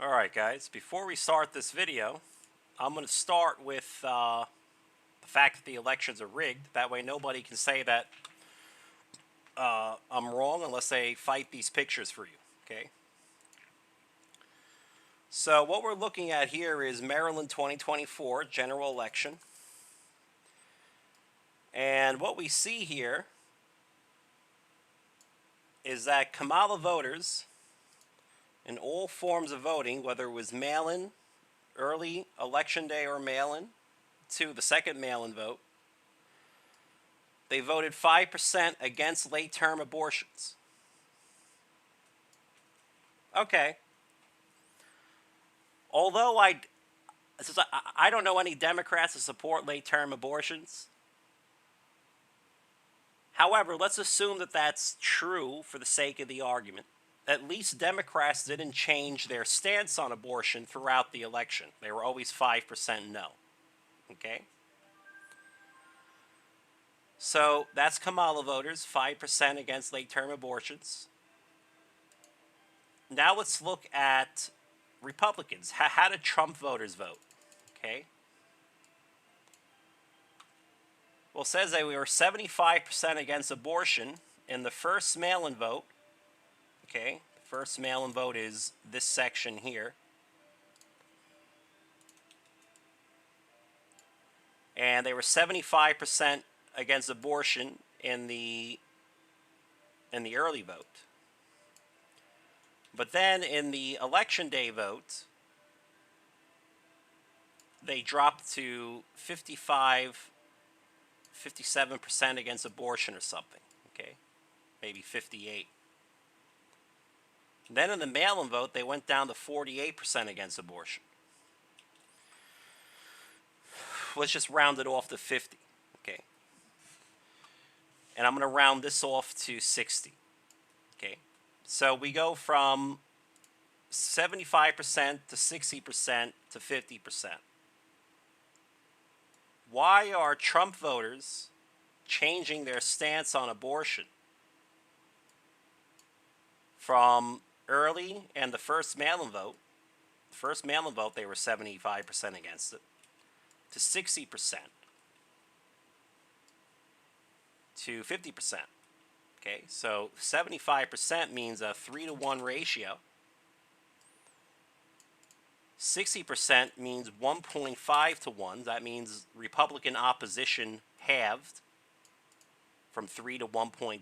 Alright guys, before we start this video, I'm going to start with the fact that the elections are rigged. That way nobody can say that I'm wrong unless they fight these pictures for you, okay? So what we're looking at here is Maryland 2024 general election. And what we see here is that Kamala voters in all forms of voting, whether it was mail-in, early election day or mail-in, to the second mail-in vote, they voted 5% against late-term abortions. Okay. Although I don't know any Democrats that support late-term abortions. However, let's assume that that's true for the sake of the argument. At least Democrats didn't change their stance on abortion throughout the election. They were always 5% no. Okay? So that's Kamala voters, 5% against late-term abortions. Now let's look at Republicans. How did Trump voters vote? Okay? Well, it says that we were 75% against abortion in the first mail-in vote. Okay? The first mail-in vote is this section here. And they were 75% against abortion in the early vote. But then in the election day vote, they dropped to 57% against abortion or something, okay? Maybe 58. Then in the mail-in vote, they went down to 48% against abortion. Let's just round it off to 50, okay? And I'm going to round this off to 60, okay? So we go from 75% to 60% to 50%. Why are Trump voters changing their stance on abortion from early and the first mail-in vote? The first mail-in vote, they were 75% against it, to 60%, to 50%. Okay, so 75% means a 3-to-1 ratio. 60% means 1.5 to 1. That means Republican opposition halved from 3 to 1.5.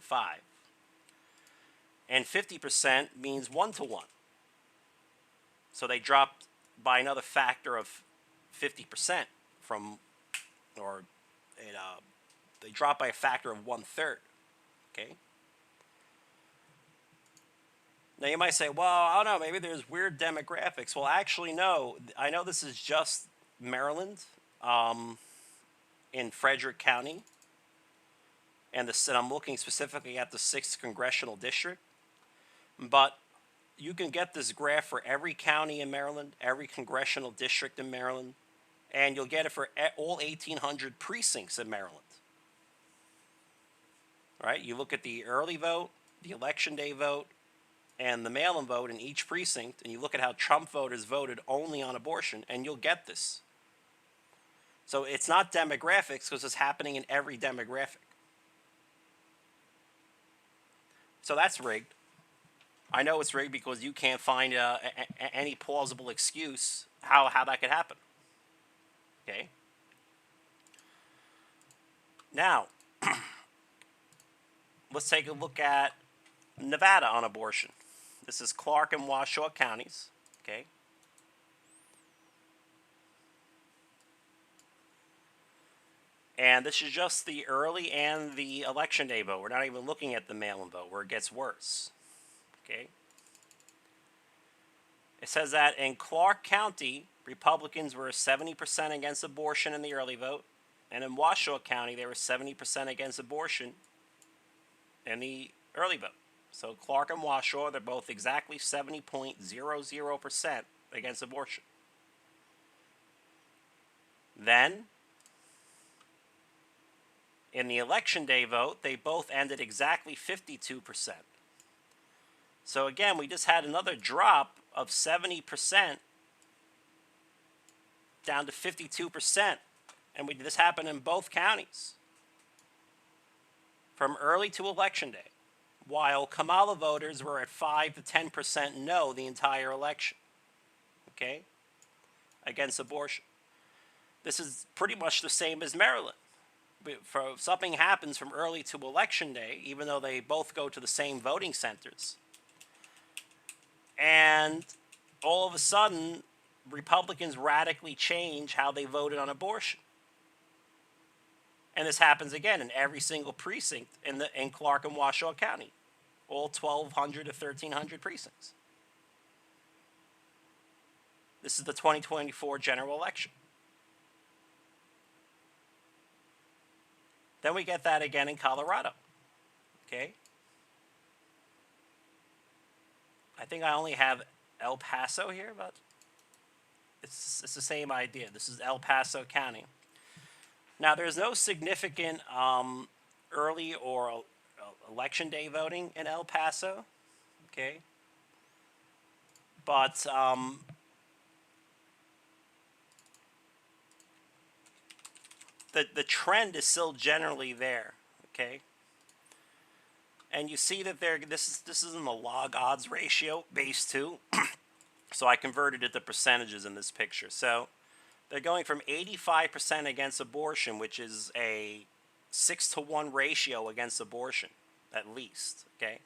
And 50% means 1 to 1. So they dropped by another factor of 50% from, or they dropped by a factor of 1/3. Okay. Now you might say, well, I don't know, maybe there's weird demographics. Well, actually, no. I know this is just Maryland, in Frederick County, and I'm looking specifically at the 6th Congressional District. But you can get this graph for every county in Maryland, every congressional district in Maryland, and you'll get it for all 1,800 precincts in Maryland. All right, you look at the early vote, the election day vote, and the mail-in vote in each precinct, and you look at how Trump voters voted only on abortion, and you'll get this. So it's not demographics because it's happening in every demographic. So that's rigged. I know it's rigged because you can't find any plausible excuse how that could happen. Okay? Now, let's take a look at Nevada on abortion. This is Clark and Washoe counties, okay? And this is just the early and the election day vote. We're not even looking at the mail-in vote where it gets worse, okay? It says that in Clark County, Republicans were 70% against abortion in the early vote, and in Washoe County, they were 70% against abortion in the early vote. So Clark and Washoe, they're both exactly 70.00% against abortion. Then, in the election day vote, they both ended exactly 52%. So again, we just had another drop of 70% down to 52%. And this happened in both counties from early to election day, while Kamala voters were at 5 to 10% no the entire election, okay, against abortion. This is pretty much the same as Maryland. If something happens from early to election day, even though they both go to the same voting centers, and all of a sudden Republicans radically change how they voted on abortion. And this happens again in every single precinct in Clark and Washoe County, all 1,200 to 1,300 precincts. This is the 2024 general election. Then we get that again in Colorado, okay? I think I only have El Paso here, but it's the same idea. This is El Paso County. Now, there's no significant early or election day voting in El Paso, okay? But the trend is still generally there, okay? And you see that this is in the log odds ratio, base 2. So I converted it to percentages in this picture. So they're going from 85% against abortion, which is a 6-to-1 ratio against abortion, at least, okay?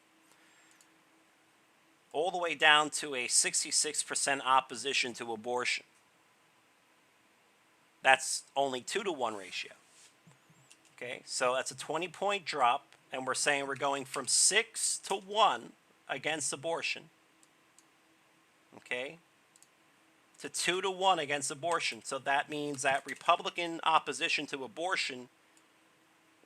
All the way down to a 66% opposition to abortion. That's only 2-to-1 ratio. Okay, so that's a 20-point drop, and we're saying we're going from 6 to 1 against abortion, okay, to 2 to 1 against abortion. So that means that Republican opposition to abortion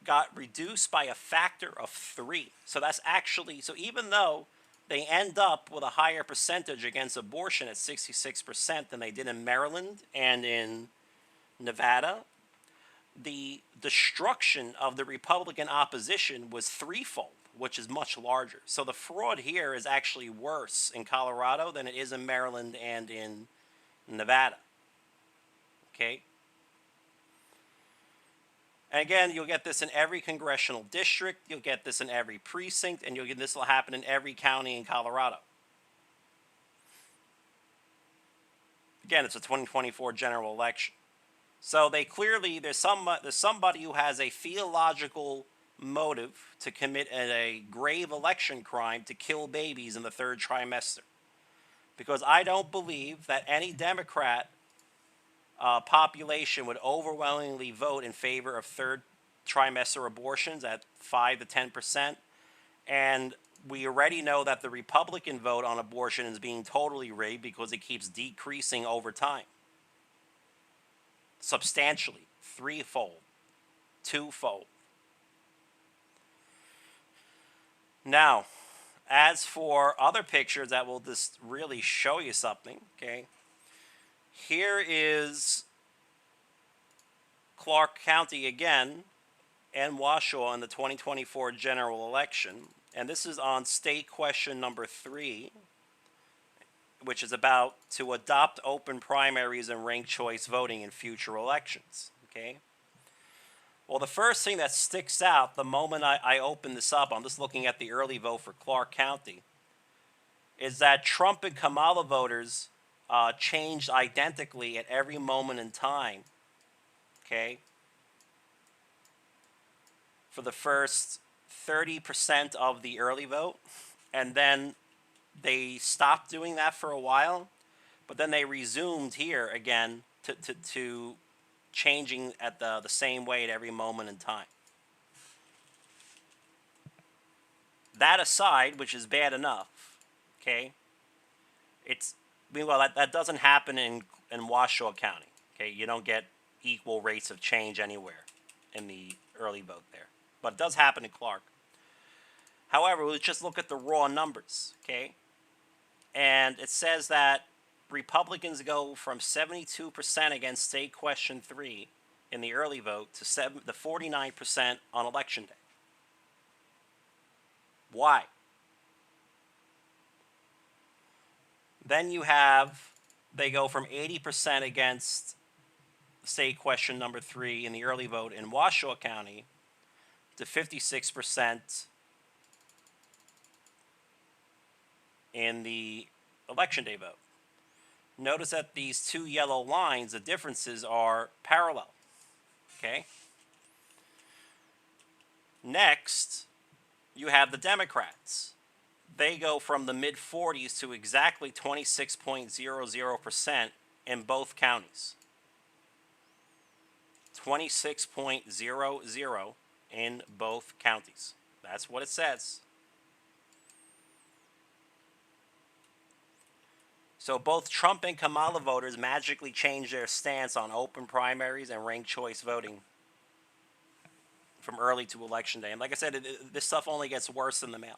got reduced by a factor of 3. So that's actually, so even though they end up with a higher percentage against abortion at 66% than they did in Maryland and in Nevada, the destruction of the Republican opposition was threefold, which is much larger. So the fraud here is actually worse in Colorado than it is in Maryland and in Nevada. Okay? And again, you'll get this in every congressional district, you'll get this in every precinct, and this will happen in every county in Colorado. Again, it's a 2024 general election. So they clearly, there's somebody who has a theological motive to commit a grave election crime to kill babies in the 3rd trimester. Because I don't believe that any Democrat population would overwhelmingly vote in favor of 3rd trimester abortions at 5 to 10%. And we already know that the Republican vote on abortion is being totally rigged because it keeps decreasing over time. Substantially, 3-fold, 2-fold. Now, as for other pictures that will just really show you something, okay? Here is Clark County again and Washoe in the 2024 general election. And this is on state question number 3, which is about to adopt open primaries and ranked choice voting in future elections, okay? Well, the first thing that sticks out the moment I open this up, I'm just looking at the early vote for Clark County, is that Trump and Kamala voters changed identically at every moment in time, okay? For the first 30% of the early vote, and then they stopped doing that for a while, but then they resumed here again to changing at the same way at every moment in time. That aside, which is bad enough, okay, meanwhile that doesn't happen in Washoe County, okay? You don't get equal rates of change anywhere in the early vote there, but it does happen in Clark. However, let's just look at the raw numbers, okay? And it says that Republicans go from 72% against state question 3 in the early vote to 49% on election day. Why? Then you have, they go from 80% against state question number 3 in the early vote in Washoe County to 56% in the election day vote. Notice that these two yellow lines, the differences are parallel. Okay? Next, you have the Democrats. They go from the mid 40s to exactly 26.00% in both counties. 26.00 in both counties. That's what it says. So both Trump and Kamala voters magically changed their stance on open primaries and ranked choice voting from early to election day. And like I said, this stuff only gets worse in the mail.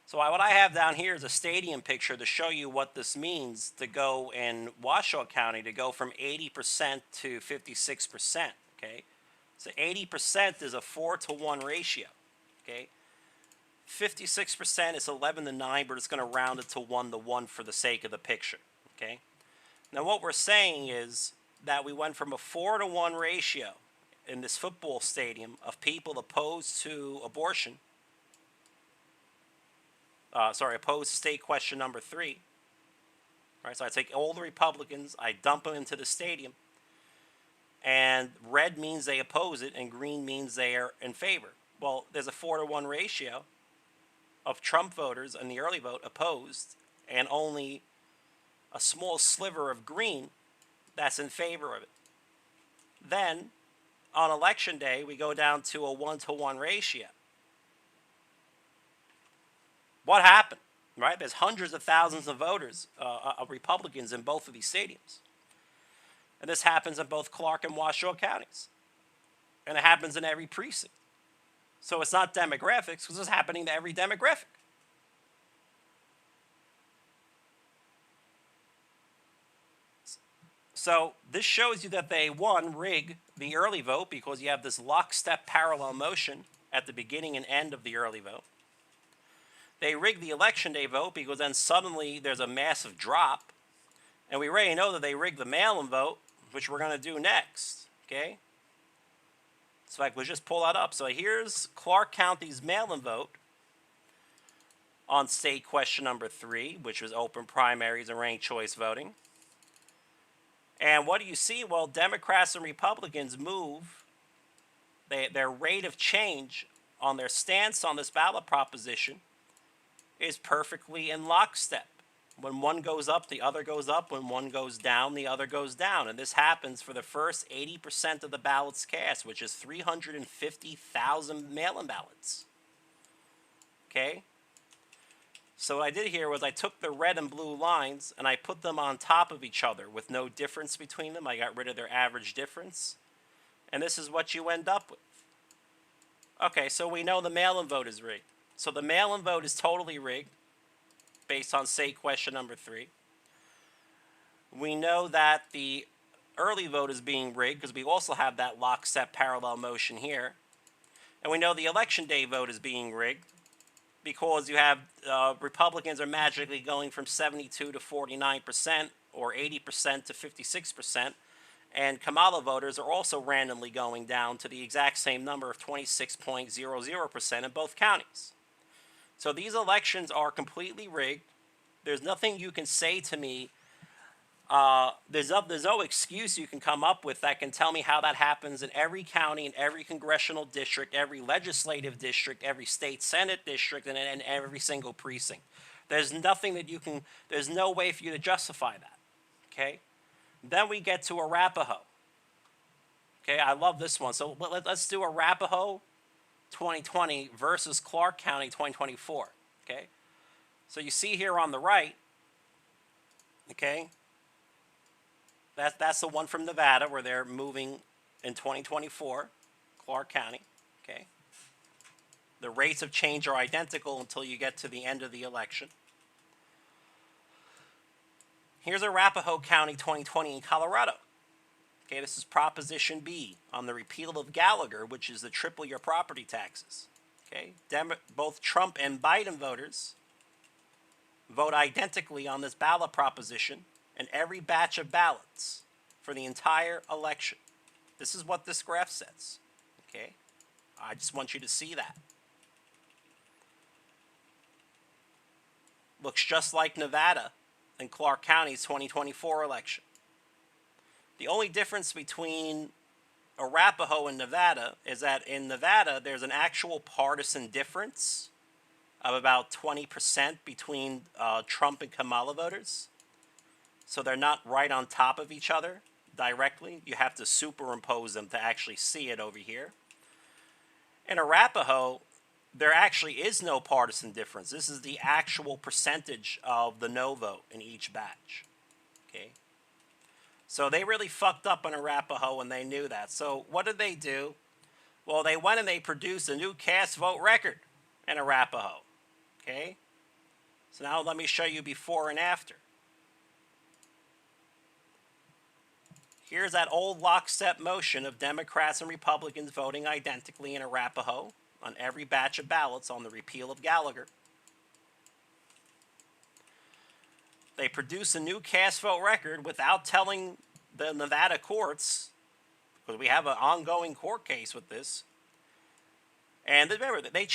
So what I have down here is a stadium picture to show you what this means to go in Washoe County, to go from 80% to 56%, okay? So 80% is a 4-to-1 ratio, okay? 56% is 11-to-9, but it's going to round it to 1-to-1 for the sake of the picture, okay? Now what we're saying is that we went from a 4-to-1 ratio in this football stadium of people opposed to abortion, opposed to state question number 3. Right, so I take all the Republicans, I dump them into the stadium, and red means they oppose it, and green means they are in favor. Well, there's a 4-to-1 ratio of Trump voters in the early vote opposed, and only a small sliver of green that's in favor of it. Then, on election day, we go down to a 1-to-1 ratio. What happened? Right? There's hundreds of thousands of voters, of Republicans in both of these stadiums. And this happens in both Clark and Washoe counties. And it happens in every precinct. So it's not demographics, because it's happening to every demographic. So this shows you that they, one, rig the early vote because you have this lockstep parallel motion at the beginning and end of the early vote. They rig the election day vote because then suddenly there's a massive drop. And we already know that they rigged the mail-in vote, which we're going to do next, okay? So let's just pull that up. So here's Clark County's mail-in vote on state question number 3, which was open primaries and ranked choice voting. And what do you see? Well, Democrats and Republicans move. Their rate of change on their stance on this ballot proposition is perfectly in lockstep. When one goes up, the other goes up. When one goes down, the other goes down. And this happens for the first 80% of the ballots cast, which is 350,000 mail-in ballots. Okay? So what I did here was I took the red and blue lines and I put them on top of each other with no difference between them. I got rid of their average difference. And this is what you end up with. Okay, so we know the mail-in vote is rigged. So the mail-in vote is totally rigged based on state question number 3. We know that the early vote is being rigged because we also have that lockstep parallel motion here. And we know the election day vote is being rigged because you have Republicans are magically going from 72 to 49% or 80% to 56%. And Kamala voters are also randomly going down to the exact same number of 26.00% in both counties. So these elections are completely rigged. There's nothing you can say to me. There's no excuse you can come up with that can tell me how that happens in every county, in every congressional district, every legislative district, every state senate district, and in every single precinct. There's nothing that you can, there's no way for you to justify that. Okay? Then we get to Arapahoe. Okay, I love this one. So let's do Arapahoe 2020 versus Clark County 2024, okay? So you see here on the right, okay, that's the one from Nevada where they're moving in 2024, Clark County, okay? The rates of change are identical until you get to the end of the election. Here's Arapahoe County 2020 in Colorado. Okay, this is Proposition B on the repeal of Gallagher, which is the triple your property taxes. Okay, both Trump and Biden voters vote identically on this ballot proposition in every batch of ballots for the entire election. This is what this graph says. Okay? I just want you to see that. Looks just like Nevada and Clark County's 2024 election. The only difference between Arapahoe and Nevada is that in Nevada, there's an actual partisan difference of about 20% between Trump and Kamala voters. So they're not right on top of each other directly. You have to superimpose them to actually see it over here. In Arapahoe, there actually is no partisan difference. This is the actual percentage of the no vote in each batch. Okay? So they really fucked up in Arapahoe and they knew that. So what did they do? Well, they went and they produced a new cast vote record in Arapahoe. Okay? So now let me show you before and after. Here's that old lockstep motion of Democrats and Republicans voting identically in Arapahoe on every batch of ballots on the repeal of Gallagher. They produce a new cast vote record without telling the Nevada courts, because we have an ongoing court case with this. And remember, they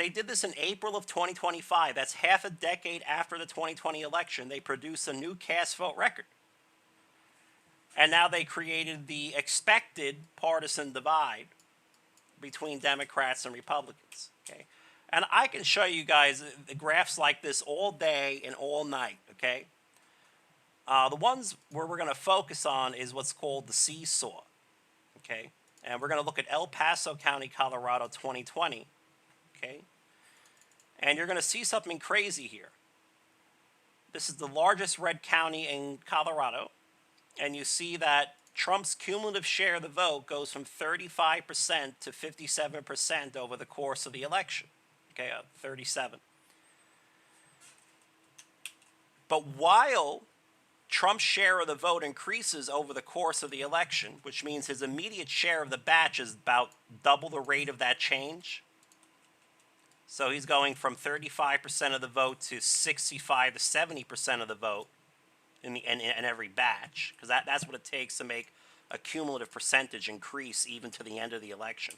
did this in April of 2025. That's half a decade after the 2020 election. They produced a new cast vote record. And now they created the expected partisan divide between Democrats and Republicans. Okay? And I can show you guys the graphs like this all day and all night. Okay? The ones where we're going to focus on is what's called the SeeSaw. Okay? And we're going to look at El Paso County, Colorado 2020. Okay? And you're going to see something crazy here. This is the largest red county in Colorado. And you see that Trump's cumulative share of the vote goes from 35% to 57% over the course of the election. Okay, 37. But while Trump's share of the vote increases over the course of the election, which means his immediate share of the batch is about double the rate of that change. So he's going from 35% of the vote to 65 to 70% of the vote in every batch, because that's what it takes to make a cumulative percentage increase even to the end of the election.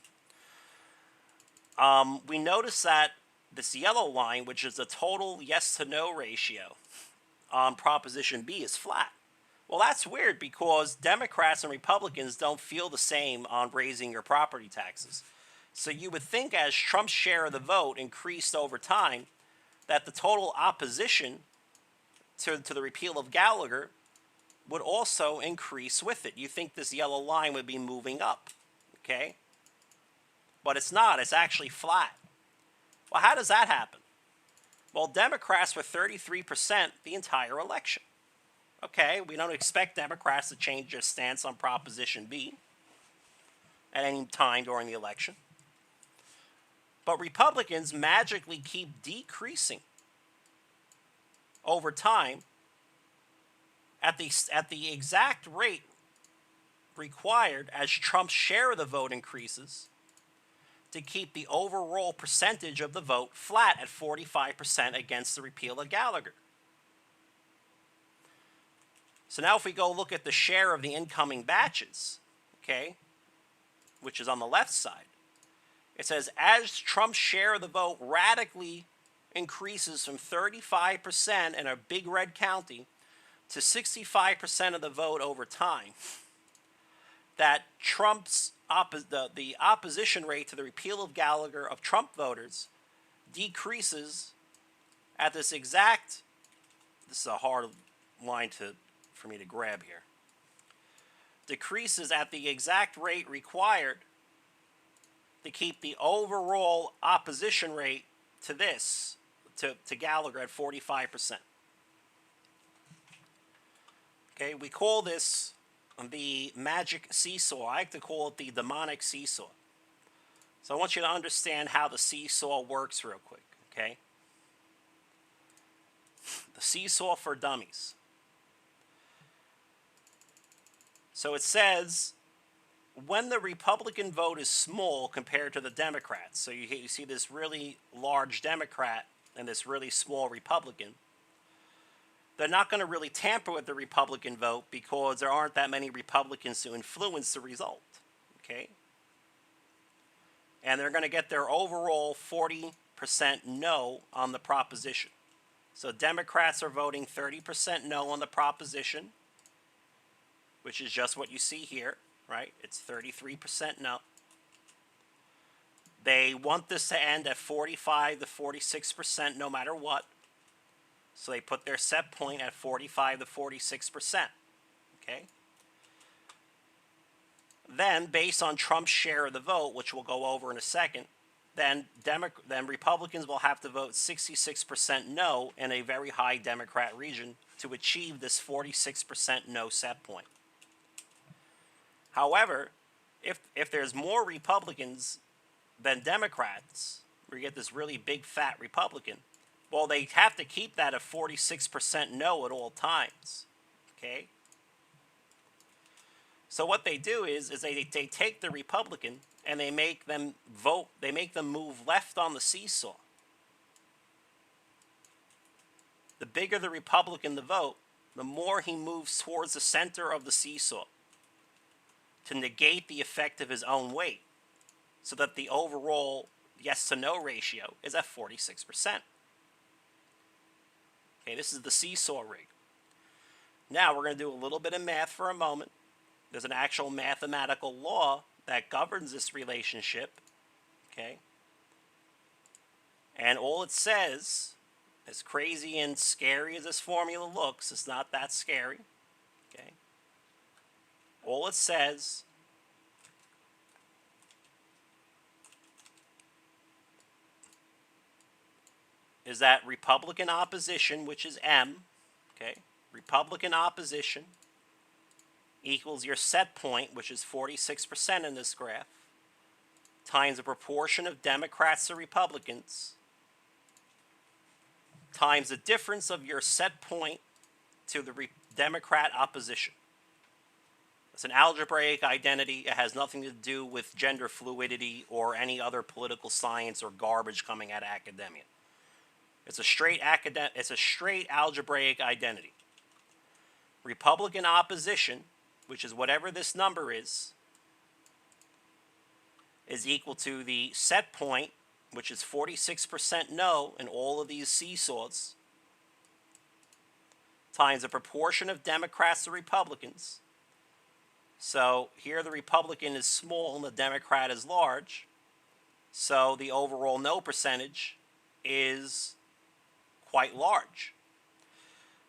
We notice that this yellow line, which is the total yes to no ratio on Proposition B, is flat. Well, that's weird because Democrats and Republicans don't feel the same on raising your property taxes. So you would think as Trump's share of the vote increased over time, that the total opposition to the repeal of Gallagher would also increase with it. You think this yellow line would be moving up, okay? But it's not. It's actually flat. Well, how does that happen? Well, Democrats were 33% the entire election. Okay, we don't expect Democrats to change their stance on Proposition B at any time during the election. But Republicans magically keep decreasing over time at the exact rate required as Trump's share of the vote increases to keep the overall percentage of the vote flat at 45% against the repeal of Gallagher. So now if we go look at the share of the incoming batches, okay, which is on the left side, it says as Trump's share of the vote radically increases from 35% in a big red county to 65% of the vote over time, that Trump's the opposition rate to the repeal of Gallagher of Trump voters decreases at this is a hard line for me to grab here, decreases at the exact rate required to keep the overall opposition rate to Gallagher at 45%. Okay, we call this the magic seesaw. I like to call it the demonic seesaw. So I want you to understand how the seesaw works real quick, okay? The seesaw for dummies. So it says when the Republican vote is small compared to the Democrats, so you see this really large Democrat and this really small Republican, they're not going to really tamper with the Republican vote because there aren't that many Republicans to influence the result. Okay? And they're going to get their overall 40% no on the proposition. So Democrats are voting 30% no on the proposition, which is just what you see here, right? It's 33% no. They want this to end at 45 to 46% no matter what. So they put their set point at 45 to 46%. Okay? Then, based on Trump's share of the vote, which we'll go over in a second, then Republicans will have to vote 66% no in a very high Democrat region to achieve this 46% no set point. However, if there's more Republicans than Democrats, we get this really big fat Republican, well, they have to keep that at 46% no at all times. Okay? So what they do is they take the Republican and they make them vote, they make them move left on the seesaw. The bigger the Republican the vote, the more he moves towards the center of the seesaw to negate the effect of his own weight, so that the overall yes to no ratio is at 46%. Okay, this is the SeeSawRig. Now we're going to do a little bit of math for a moment. There's an actual mathematical law that governs this relationship. Okay? And all it says, as crazy and scary as this formula looks, it's not that scary. Okay? All it says is that Republican opposition, which is M, okay, Republican opposition equals your set point, which is 46% in this graph, times the proportion of Democrats to Republicans, times the difference of your set point to the Democrat opposition. It's an algebraic identity. It has nothing to do with gender fluidity or any other political science or garbage coming out of academia. It's a straight algebraic identity. Republican opposition, which is whatever this number is equal to the set point, which is 46% no in all of these seesaws, times the proportion of Democrats to Republicans. So here the Republican is small and the Democrat is large. So the overall no percentage is quite large.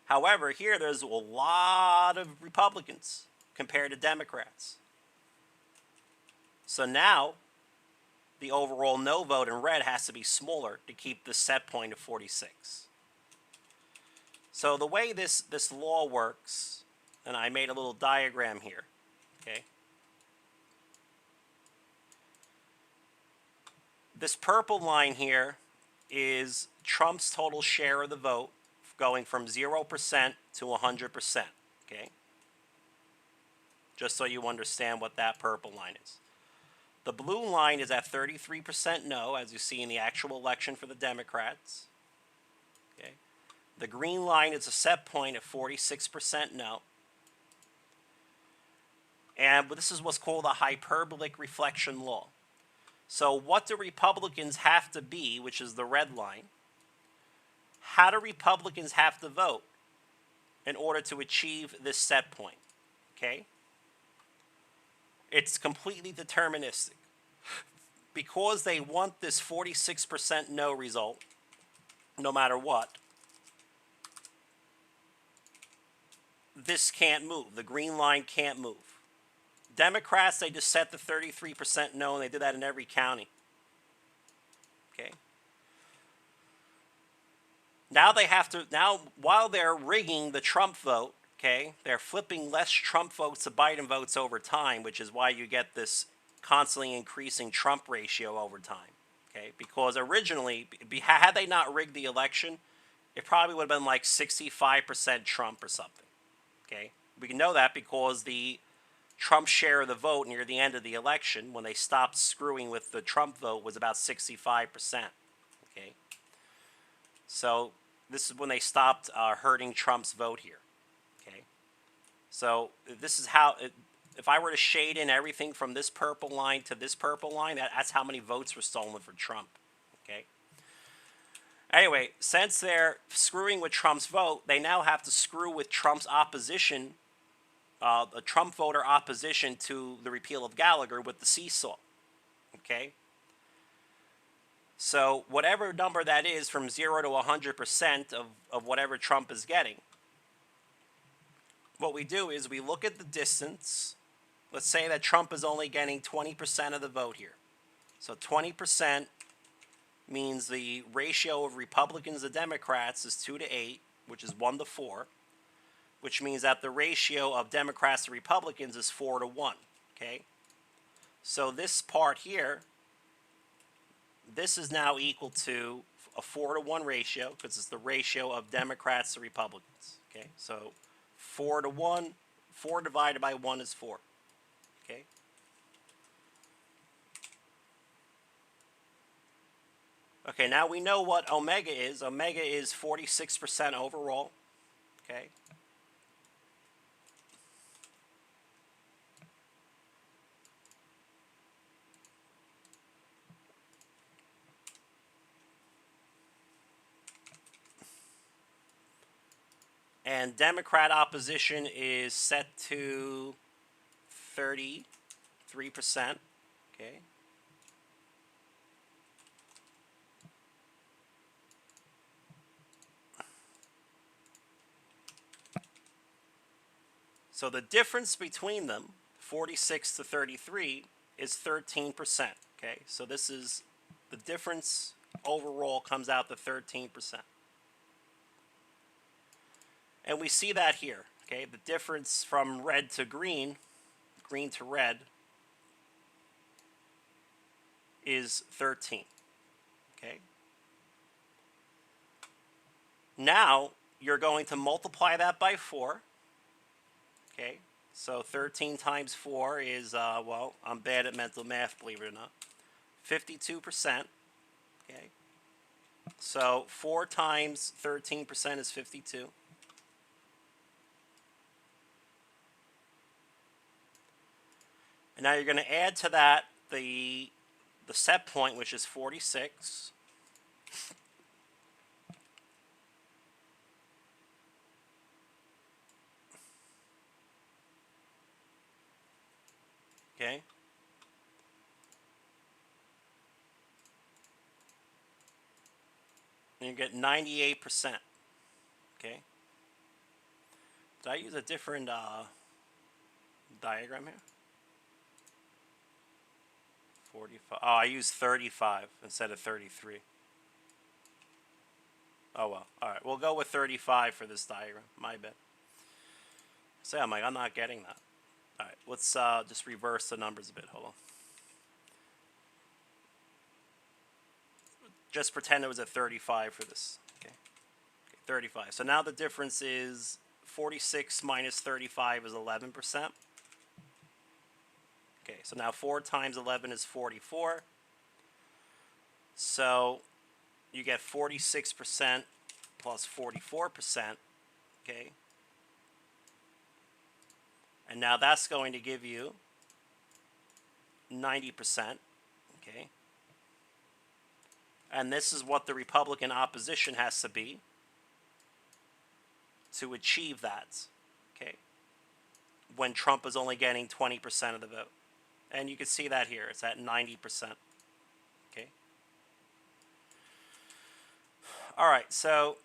However, here there's a lot of Republicans compared to Democrats. So now the overall no vote in red has to be smaller to keep the set point of 46. So the way this law works, and I made a little diagram here, okay? This purple line here is Trump's total share of the vote going from 0% to 100%, okay? Just so you understand what that purple line is. The blue line is at 33% no, as you see in the actual election for the Democrats. Okay. The green line is a set point at 46% no. And this is what's called a hyperbolic reflection law. So what do Republicans have to be, which is the red line? How do Republicans have to vote in order to achieve this set point? Okay? It's completely deterministic. Because they want this 46% no result, no matter what, this can't move. The green line can't move. Democrats, they just set the 33% no, and they did that in every county. Okay? Now they have to, while they're rigging the Trump vote, okay, they're flipping less Trump votes to Biden votes over time, which is why you get this constantly increasing Trump ratio over time, okay? Because originally, had they not rigged the election, it probably would have been like 65% Trump or something, okay? We can know that because the Trump share of the vote near the end of the election, when they stopped screwing with the Trump vote, was about 65%, okay? So This is when they stopped hurting Trump's vote here. Okay, so this is how. If I were to shade in everything from this purple line to this purple line, that's how many votes were stolen for Trump. Okay. Anyway, since they're screwing with Trump's vote, they now have to screw with Trump's opposition, the Trump voter opposition to the repeal of Gallagher with the seesaw. Okay. So whatever number that is, from 0 to 100% of whatever Trump is getting, what we do is we look at the distance. Let's say that Trump is only getting 20% of the vote here. So 20% means the ratio of Republicans to Democrats is 2 to 8, which is 1 to 4, which means that the ratio of Democrats to Republicans is 4 to 1. Okay? So this part here, this is now equal to a 4 to 1 ratio, because it's the ratio of Democrats to Republicans. Okay? So 4 to 1, 4 divided by 1 is 4. Okay? Okay, now we know what omega is. Omega is 46% overall. Okay? And Democrat opposition is set to 33%. Okay? So the difference between them, 46 to 33, is 13%. Okay? So this is the difference overall comes out to 13%. And we see that here. Okay? The difference from red to green to red, is 13. Okay? Now you're going to multiply that by 4. Okay? So 13 times 4 is, well, I'm bad at mental math, believe it or not. 52%. Okay? So 4 times 13% is 52. And now you're going to add to that the set point, which is 46. Okay? And you get 98%. Okay? Did I use a different diagram here? 45. Oh, I used 35 instead of 33. Oh, well. All right. We'll go with 35 for this diagram. My bad. So I'm like, I'm not getting that. All right. Let's just reverse the numbers a bit. Hold on. Just pretend it was at 35 for this. Okay. 35. So now the difference is 46 minus 35 is 11%. Okay, so now 4 times 11 is 44. So you get 46% plus 44%. Okay. And now that's going to give you 90%. Okay. And this is what the Republican opposition has to be to achieve that. Okay. When Trump is only getting 20% of the vote. And you can see that here. It's at 90%. Okay. All right. So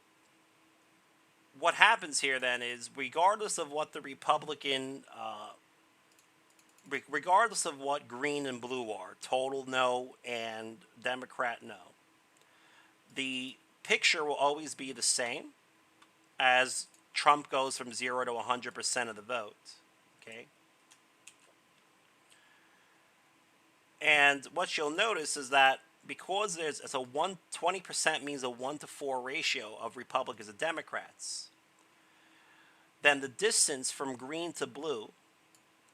what happens here then is, regardless of what the Republican, regardless of what green and blue are, total no and Democrat no, the picture will always be the same as Trump goes from 0 to 100% of the vote. Okay. And what you'll notice is that because it's a 20% means a 1 to 4 ratio of Republicans and Democrats, then the distance from green to blue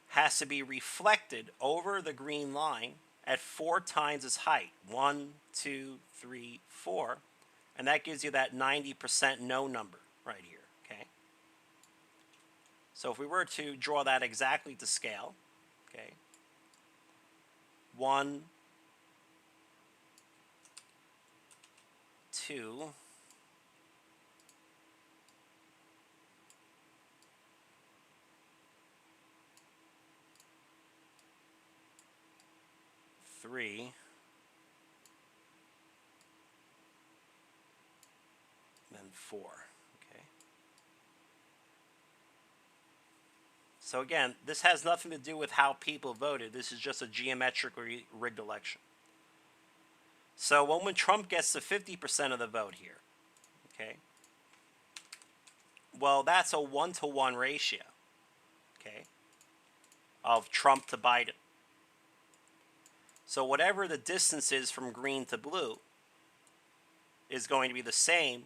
has to be reflected over the green line at 4 times its height. 1, 2, 3, 4. And that gives you that 90% no number right here, okay? So if we were to draw that exactly to scale, okay, 1, 2, 3, then 4, okay? So again, this has nothing to do with how people voted. This is just a geometrically rigged election. So when Trump gets to 50% of the vote here, okay, well, that's a 1-to-1 ratio, okay, of Trump to Biden. So whatever the distance is from green to blue is going to be the same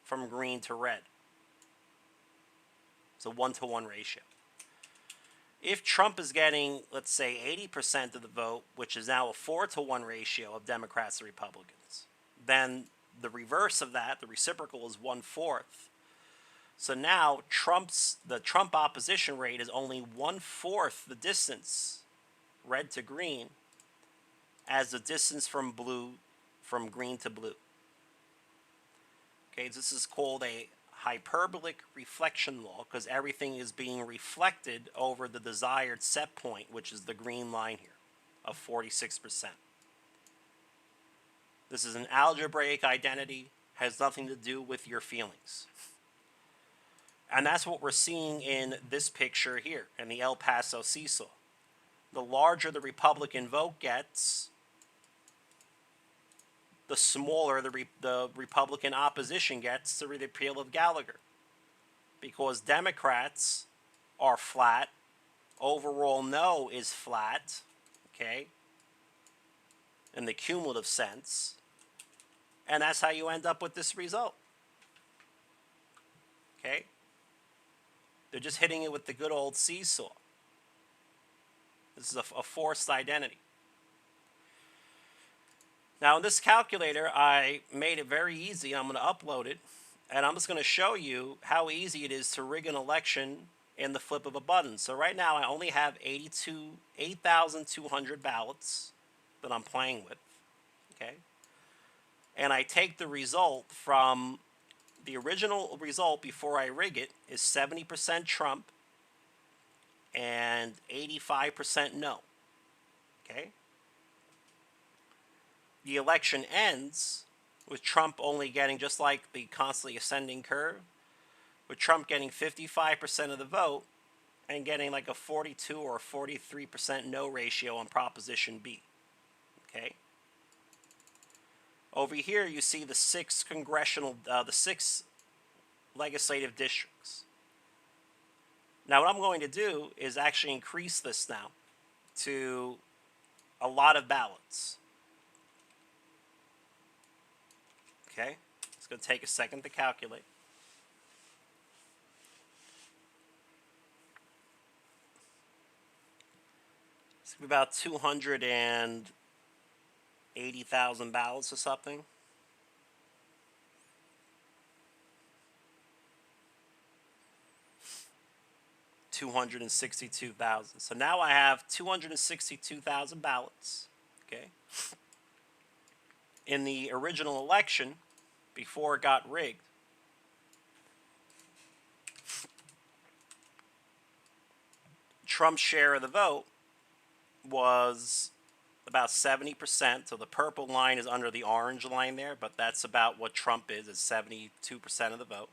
from green to red. It's a 1-to-1 ratio. If Trump is getting, let's say, 80% of the vote, which is now a 4-to-1 ratio of Democrats and Republicans, then the reverse of that, the reciprocal, is 1/4. So now the Trump opposition rate is only 1/4 the distance, red to green, as the distance from green to blue. Okay, this is called a hyperbolic reflection law because everything is being reflected over the desired set point, which is the green line here of 46%. This is an algebraic identity, has nothing to do with your feelings. And that's what we're seeing in this picture here in the El Paso seesaw. The larger the Republican vote gets, the smaller the Republican opposition gets to the repeal of Gallagher. Because Democrats are flat, overall no is flat, okay, in the cumulative sense, and that's how you end up with this result, okay? They're just hitting it with the good old seesaw. This is a forced identity. Now, in this calculator, I made it very easy. I'm going to upload it, and I'm just going to show you how easy it is to rig an election in the flip of a button. So right now, I only have 8,200 ballots that I'm playing with, okay? And I take the result from the original result before I rig it is 70% Trump and 85% no, okay? The election ends with Trump only getting, just like the constantly ascending curve, with Trump getting 55% of the vote and getting like a 42 or 43% no ratio on Proposition B. Okay. Over here, you see the six legislative districts. Now, what I'm going to do is actually increase this now to a lot of ballots. Okay, it's going to take a second to calculate. It's going to be about 280,000 ballots or something. $262,000. So now I have 262,000 ballots. Okay. In the original election, before it got rigged, Trump's share of the vote was about 70%. So the purple line is under the orange line there, but that's about what Trump is 72% of the vote,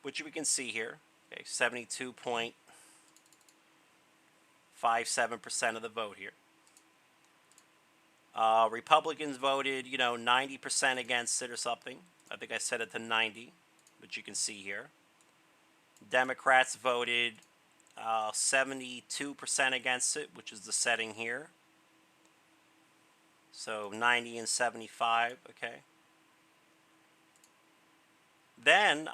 which we can see here. Okay, 72.57% of the vote here. Republicans voted, 90% against it or something. I think I set it to 90, but you can see here. Democrats voted 72% against it, which is the setting here. So 90 and 75, okay. Then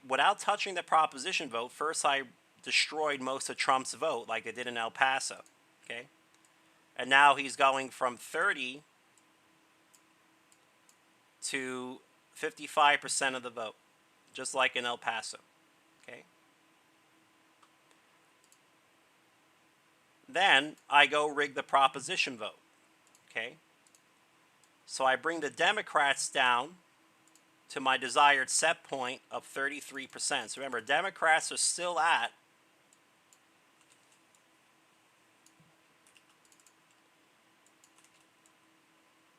without touching the proposition vote, first I destroyed most of Trump's vote like I did in El Paso, okay? And now he's going from 30 to 55% of the vote, just like in El Paso. Okay. Then I go rig the proposition vote. Okay. So I bring the Democrats down to my desired set point of 33%. So remember, Democrats are still at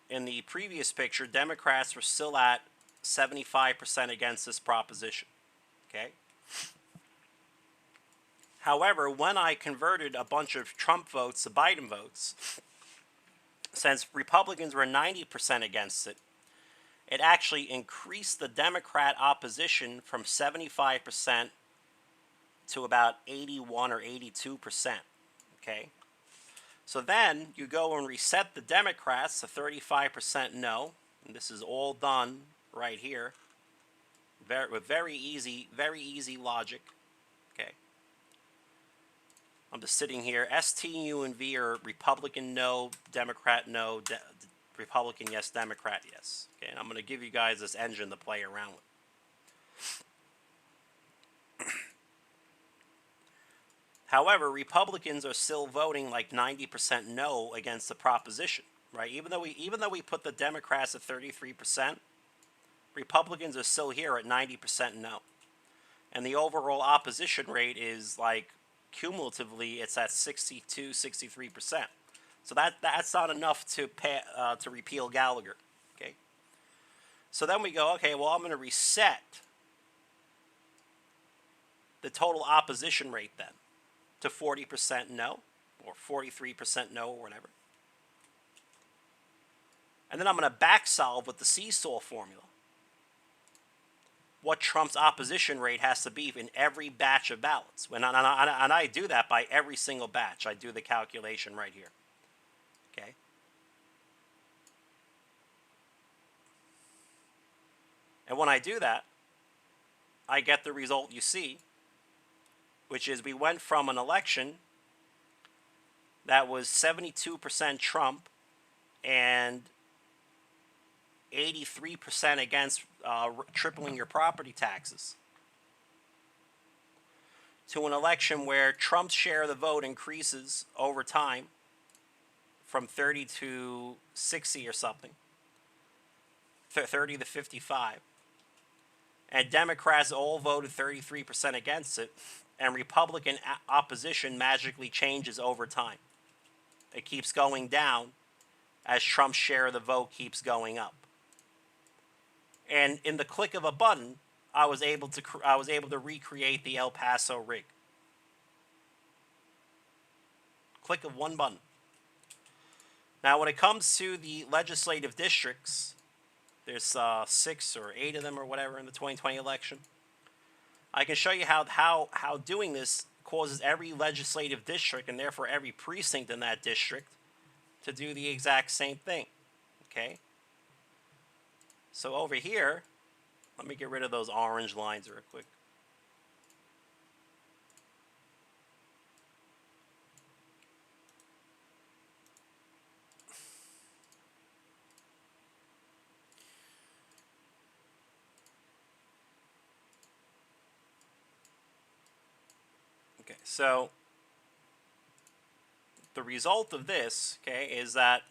in the previous picture, Democrats were still at 75% against this proposition. Okay. However, when I converted a bunch of Trump votes to Biden votes, since Republicans were 90% against it, it actually increased the Democrat opposition from 75% to about 81 or 82%. Okay. So then you go and reset the Democrats to 35% no. And this is all done right here with very easy logic. Okay. I'm just sitting here. S, T, U, and V are Republican no, Democrat no, Republican yes, Democrat yes. Okay, and I'm going to give you guys this engine to play around with. However, Republicans are still voting like 90% no against the proposition, right? Even though we put the Democrats at 33%, Republicans are still here at 90% no. And the overall opposition rate is like cumulatively it's at 62, 63%. So that's not enough to repeal Gallagher. Okay. So then we go, okay, well, I'm going to reset the total opposition rate then to 40% no, or 43% no, or whatever. And then I'm going to back solve with the seesaw formula what Trump's opposition rate has to be in every batch of ballots. And I do that by every single batch. I do the calculation right here. Okay. And when I do that, I get the result you see, which is we went from an election that was 72% Trump and 83% against tripling your property taxes, to an election where Trump's share of the vote increases over time from 30 to 60 or something, 30 to 55. And Democrats all voted 33% against it, and Republican opposition magically changes over time. It keeps going down as Trump's share of the vote keeps going up. And in the click of a button, I was able to recreate the El Paso rig. Click of one button. Now, when it comes to the legislative districts, there's 6 or 8 of them or whatever in the 2020 election. I can show you how doing this causes every legislative district and therefore every precinct in that district to do the exact same thing. Okay? So over here, let me get rid of those orange lines real quick. Okay, so the result of this, okay, is that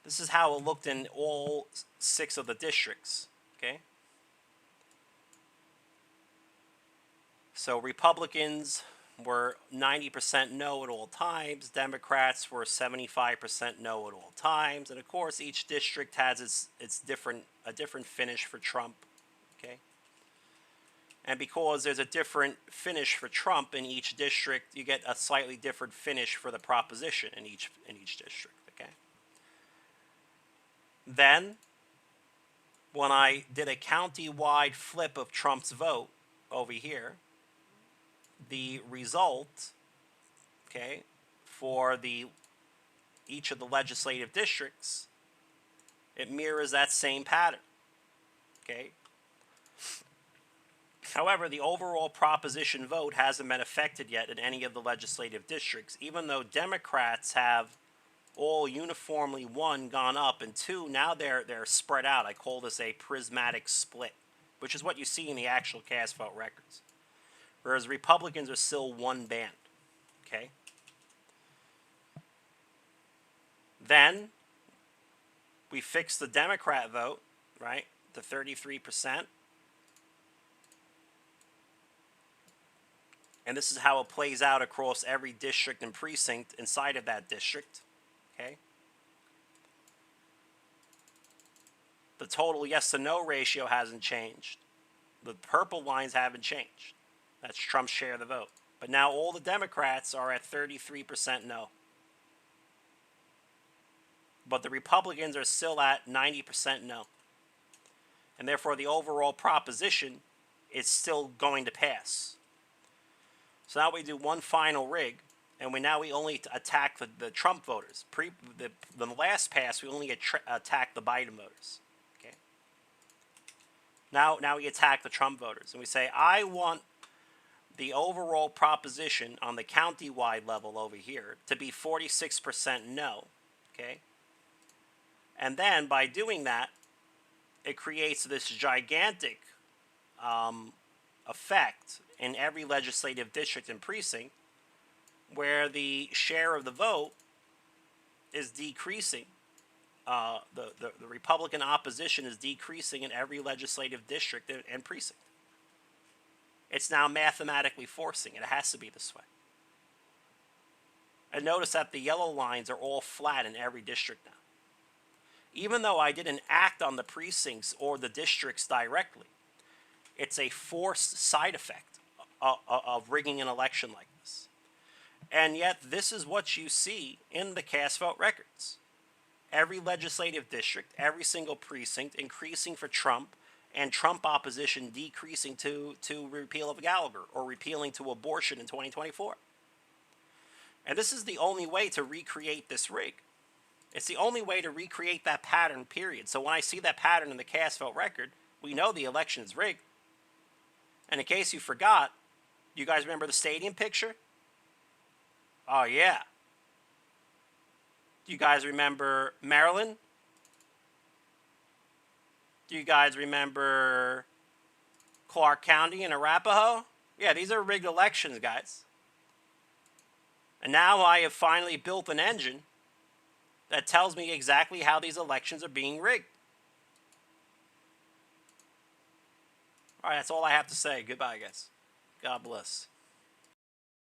this is how it looked in all 6 of the districts, okay? So Republicans were 90% no at all times. Democrats were 75% no at all times. And of course, each district has a different finish for Trump, okay? And because there's a different finish for Trump in each district, you get a slightly different finish for the proposition in each district, okay? Then, when I did a county-wide flip of Trump's vote over here, the result, okay, for each of the legislative districts, it mirrors that same pattern, okay? However, the overall proposition vote hasn't been affected yet in any of the legislative districts, even though Democrats have all uniformly, one, gone up, and two, now they're spread out. I call this a prismatic split, which is what you see in the actual cast vote records. Whereas Republicans are still one band. Okay? Then we fix the Democrat vote, right, to 33%. And this is how it plays out across every district and precinct inside of that district. Okay? The total yes to no ratio hasn't changed. The purple lines haven't changed. That's Trump's share of the vote. But now all the Democrats are at 33% no. But the Republicans are still at 90% no. And therefore the overall proposition is still going to pass. So now we do one final rig, and we only attack the Trump voters. The last pass, we only attack the Biden voters. Okay. Now we attack the Trump voters, and we say, I want the overall proposition on the county-wide level over here to be 46% no. Okay. And then by doing that, it creates this gigantic effect in every legislative district and precinct where the share of the vote is decreasing. The Republican opposition is decreasing in every legislative district and precinct. It's now mathematically forcing. It has to be this way. And notice that the yellow lines are all flat in every district now. Even though I didn't act on the precincts or the districts directly, it's a forced side effect of rigging an election like this. And yet this is what you see in the cast vote records. Every legislative district, every single precinct increasing for Trump, and Trump opposition decreasing to repeal of Gallagher or repealing to abortion in 2024. And this is the only way to recreate this rig. It's the only way to recreate that pattern, period. So when I see that pattern in the cast vote record, we know the election is rigged. And in case you forgot, you guys remember the stadium picture? Oh, yeah. Do you guys remember Maryland? Do you guys remember Clark County and Arapahoe? Yeah, these are rigged elections, guys. And now I have finally built an engine that tells me exactly how these elections are being rigged. All right, that's all I have to say. Goodbye, guys. God bless.